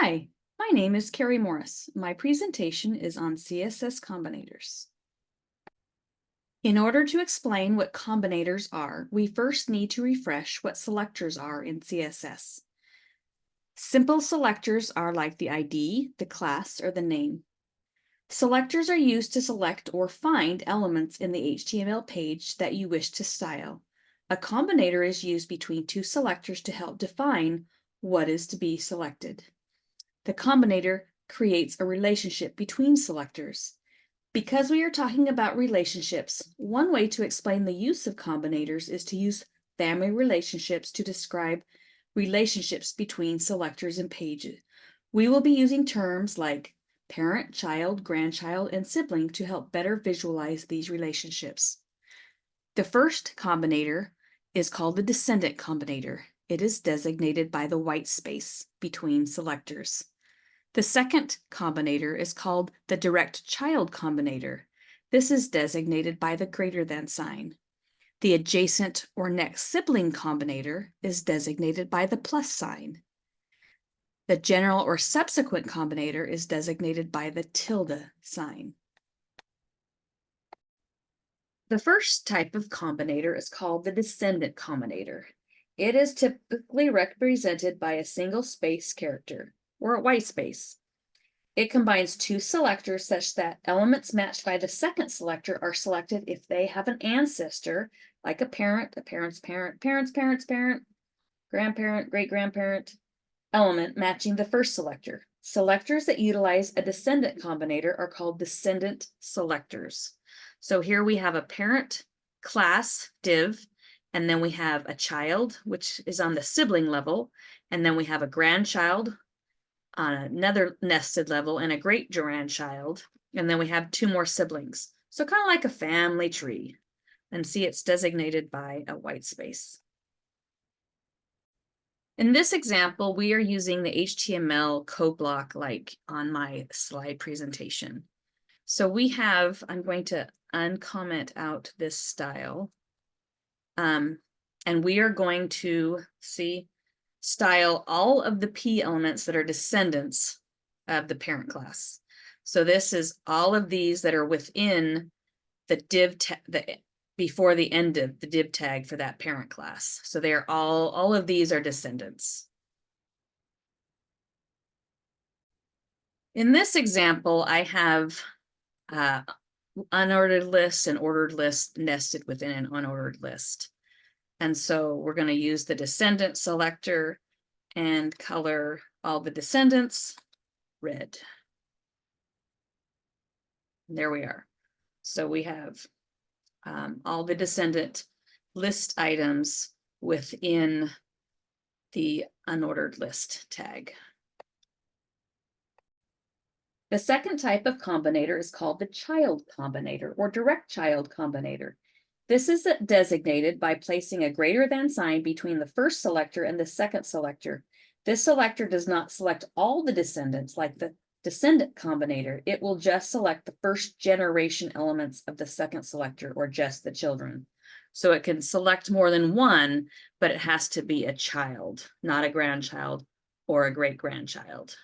Hi, my name is Carrie Morris. My presentation is on CSS Combinators. In order to explain what combinators are, we first need to refresh what selectors are in CSS. Simple selectors are like the ID, the class, or the name. Selectors are used to select or find elements in the HTML page that you wish to style. A combinator is used between two selectors to help define what is to be selected. The combinator creates a relationship between selectors. Because we are talking about relationships, one way to explain the use of combinators is to use family relationships to describe relationships between selectors and pages. We will be using terms like parent, child, grandchild, and sibling to help better visualize these relationships. The first combinator is called the descendant combinator. It is designated by the white space between selectors. The second combinator is called the direct child combinator. This is designated by the greater than sign. The adjacent or next sibling combinator is designated by the plus sign. The general or subsequent combinator is designated by the tilde sign. The first type of combinator is called the descendant combinator. It is typically represented by a single space character, or a white space. It combines two selectors such that elements matched by the second selector are selected if they have an ancestor, like a parent, a parent's parent, parent's parent's parent, grandparent, great-grandparent, element matching the first selector. Selectors that utilize a descendant combinator are called descendant selectors. So here we have a parent class div, and then we have a child, which is on the sibling level, and then we have a grandchild on another nested level and a great grandchild, and then we have two more siblings. So kind of like a family tree. And see, it's designated by a white space. In this example, we are using the HTML code block like on my slide presentation. So we have, I'm going to uncomment out this style. And we are going to style all of the P elements that are descendants of the parent class. So this is all of these that are within the div before the end of the div tag for that parent class. So they are all of these are descendants. In this example, I have unordered lists and ordered lists nested within an unordered list. And so we're going to use the descendant selector and color all the descendants red. And there we are. So we have all the descendant list items within the unordered list tag. The second type of combinator is called the child combinator or direct child combinator. This is designated by placing a greater than sign between the first selector and the second selector. This selector does not select all the descendants like the descendant combinator. It will just select the first generation elements of the second selector or just the children. So it can select more than one, but it has to be a child, not a grandchild or a great-grandchild.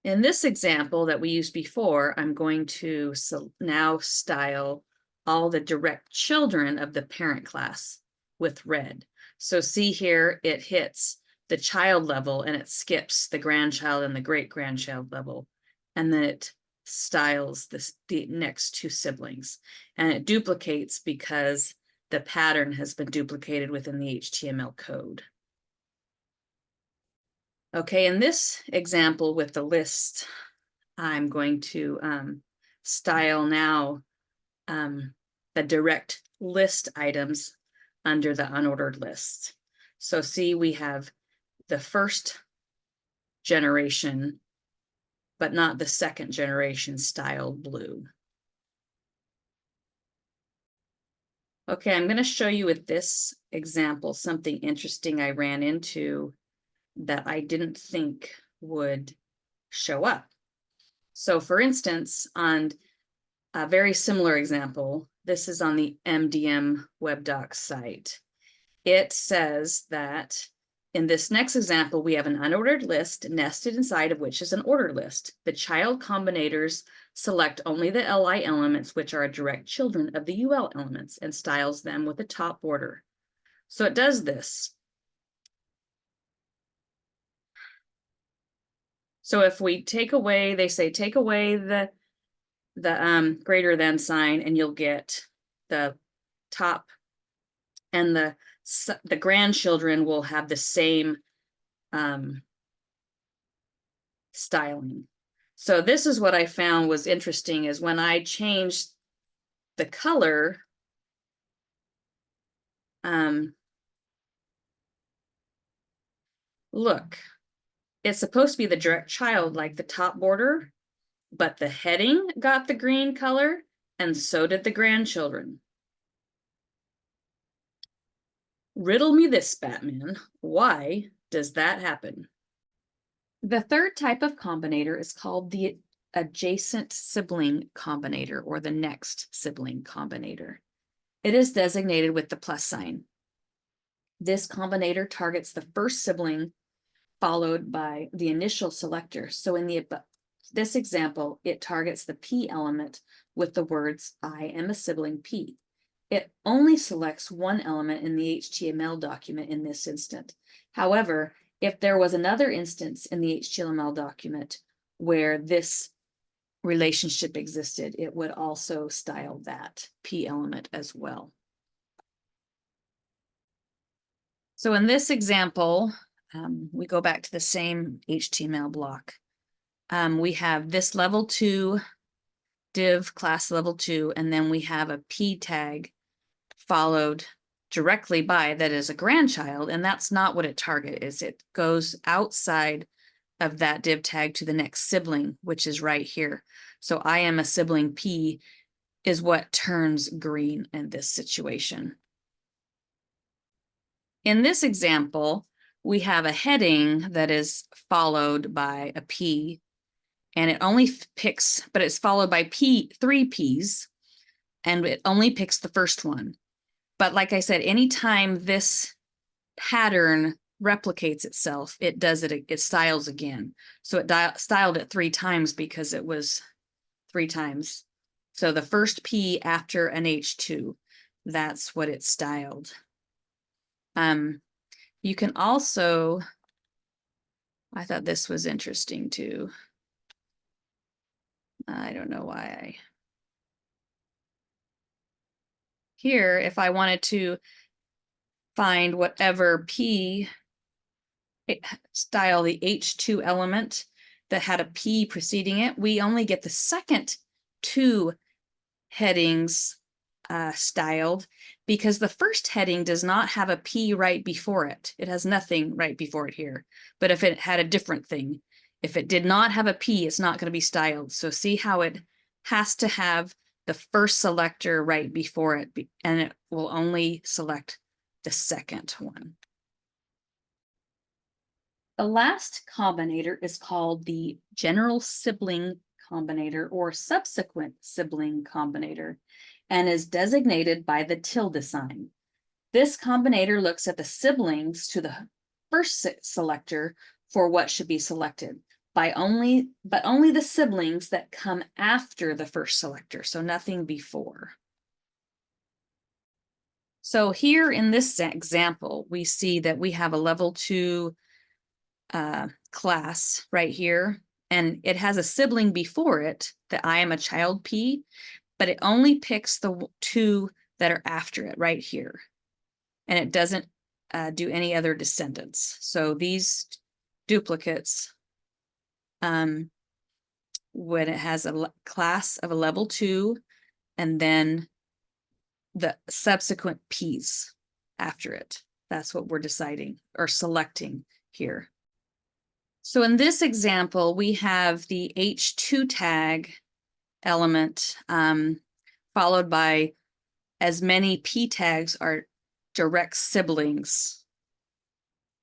In this example that we used before, I'm going to now style all the direct children of the parent class with red. So see here, it hits the child level and it skips the grandchild and the great-grandchild level. And then it styles the next two siblings. And it duplicates because the pattern has been duplicated within the HTML code. Okay, in this example with the list, I'm going to style now the direct list items under the unordered list. So see, we have the first generation, but not the second generation styled blue. Okay, I'm going to show you with this example something interesting I ran into that I didn't think would show up. So for instance, on a very similar example, this is on the MDM web doc site. It says that In this next example, we have an unordered list nested inside of which is an ordered list. The child combinators select only the LI elements, which are direct children of the UL elements, and styles them with a top border. So it does this. So if we take away, they say take away the greater than sign, and you'll get the top, and the grandchildren will have the same styling. So this is what I found was interesting, is when I changed the color, look, it's supposed to be the direct child, like the top border, but the heading got the green color, and so did the grandchildren. Riddle me this, Batman. Why does that happen? The third type of combinator is called the adjacent sibling combinator, or the next sibling combinator. It is designated with the plus sign. This combinator targets the first sibling followed by the initial selector. So in this example, it targets the P element with the words, I am a sibling P. It only selects one element in the HTML document in this instant. However, if there was another instance in the HTML document where this relationship existed, it would also style that P element as well. So in this example, we go back to the same HTML block. We have this level 2 div class level 2, and then we have a P tag followed directly by that is a grandchild, and that's not what it targets. It goes outside of that div tag to the next sibling, which is right here. So I am a sibling P is what turns green in this situation. In this example, we have a heading that is followed by a P, and it only picks, but it's followed by three P's, and it only picks the first one. But like I said, anytime this pattern replicates itself, it styles again. So it styled it 3 times because it was 3 times. So the first P after an H2, that's what it styled. You can also, I thought this was interesting too. I don't know why here, if I wanted to find whatever P style the H2 element that had a P preceding it, we only get the second 2 headings styled, because the first heading does not have a P right before it. It has nothing right before it here. But if it had a different thing, if it did not have a P, it's not going to be styled. So see how it has to have the first selector right before it, and it will only select the second one. The last combinator is called the general sibling combinator, or subsequent sibling combinator, and is designated by the tilde sign. This combinator looks at the siblings to the first selector for what should be selected, but only the siblings that come after the first selector, so nothing before. So here in this example, we see that we have a level 2 class right here, and it has a sibling before it, that I am a child P, but it only picks the 2 that are after it right here, and it doesn't do any other descendants. So these duplicates, when it has a class of a level 2 and then the subsequent P's after it, that's what we're deciding or selecting here. So in this example, we have the H2 tag element followed by as many P tags are direct siblings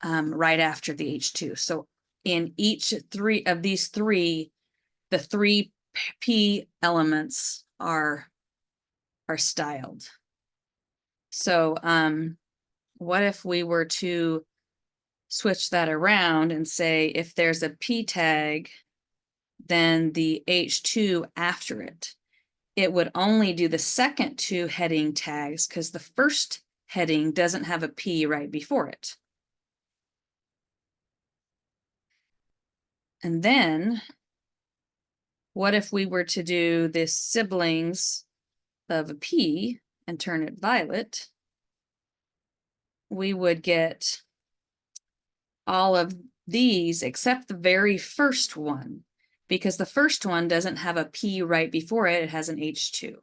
right after the H2. So in each 3 of these 3, the 3 P elements are styled. So what if we were to switch that around and say if there's a P tag, then the H2 after it, it would only do the second two heading tags because the first heading doesn't have a P right before it. And then what if we were to do this siblings of a P and turn it violet? We would get all of these except the very first one, because the first one doesn't have a P right before it, it has an H2.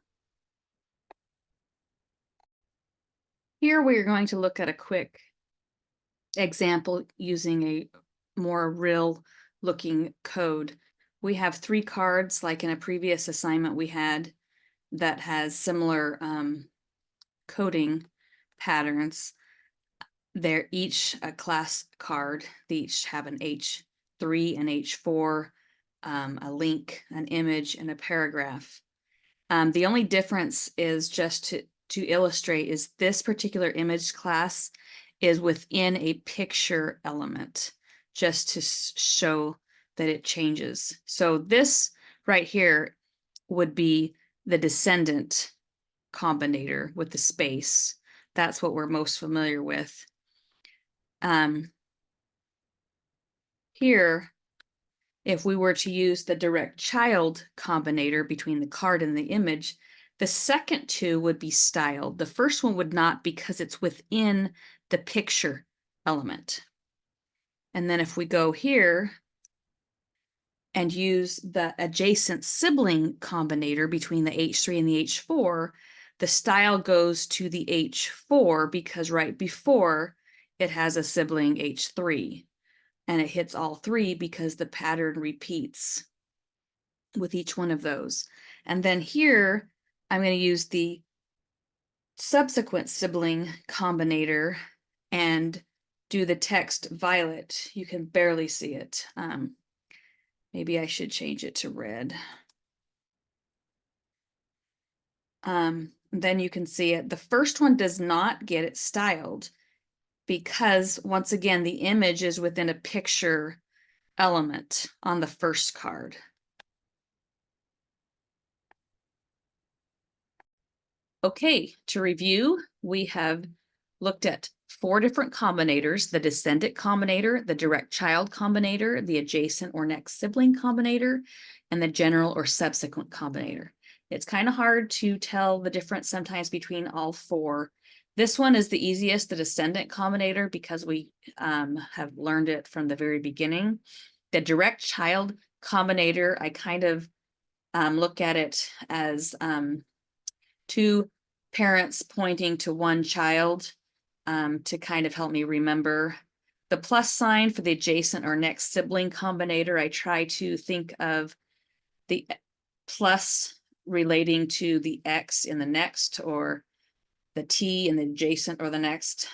Here we are going to look at a quick example using a more real looking code. We have 3 cards like in a previous assignment we had that has similar coding patterns. They're each a class card. They each have an H3 and H4, a link, an image, and a paragraph. The only difference is just to illustrate is this particular image class is within a picture element, just to show that it changes. So this right here would be the descendant combinator with the space. That's what we're most familiar with. Here, if we were to use the direct child combinator between the card and the image, the second two would be styled. The first one would not because it's within the picture element. And then if we go here and use the adjacent sibling combinator between the H3 and the H4, the style goes to the H4 because right before it has a sibling H3. And it hits all 3 because the pattern repeats with each one of those. And then here, I'm going to use the subsequent sibling combinator and do the text violet. You can barely see it. Maybe I should change it to red. Then you can see it. The first one does not get it styled because once again, the image is within a picture element on the first card. Okay, to review, we have looked at 4 different combinators: the descendant combinator, the direct child combinator, the adjacent or next sibling combinator, and the general or subsequent combinator. It's kind of hard to tell the difference sometimes between all 4. This one is the easiest, the descendant combinator, because we have learned it from the very beginning. The direct child combinator, I kind of look at it as 2 parents pointing to one child to kind of help me remember. The plus sign for the adjacent or next sibling combinator, I try to think of the plus relating to the X in the next, or the T in the adjacent or the next.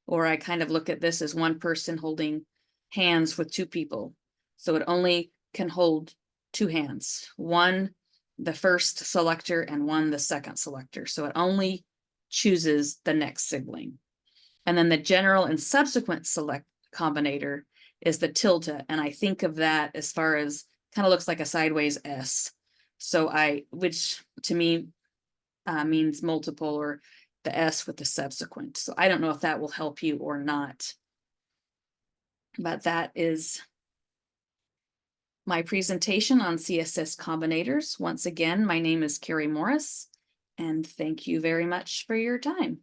Or I kind of look at this as one person holding hands with 2 people. So it only can hold 2 hands, one the first selector and one the second selector. So it only chooses the next sibling. And then the general and subsequent select combinator is the tilde. And I think of that as far as kind of looks like a sideways S. So which to me means multiple, or the S with the subsequent. So I don't know if that will help you or not. But that is my presentation on CSS Combinators. Once again, my name is Carrie Morris, and thank you very much for your time.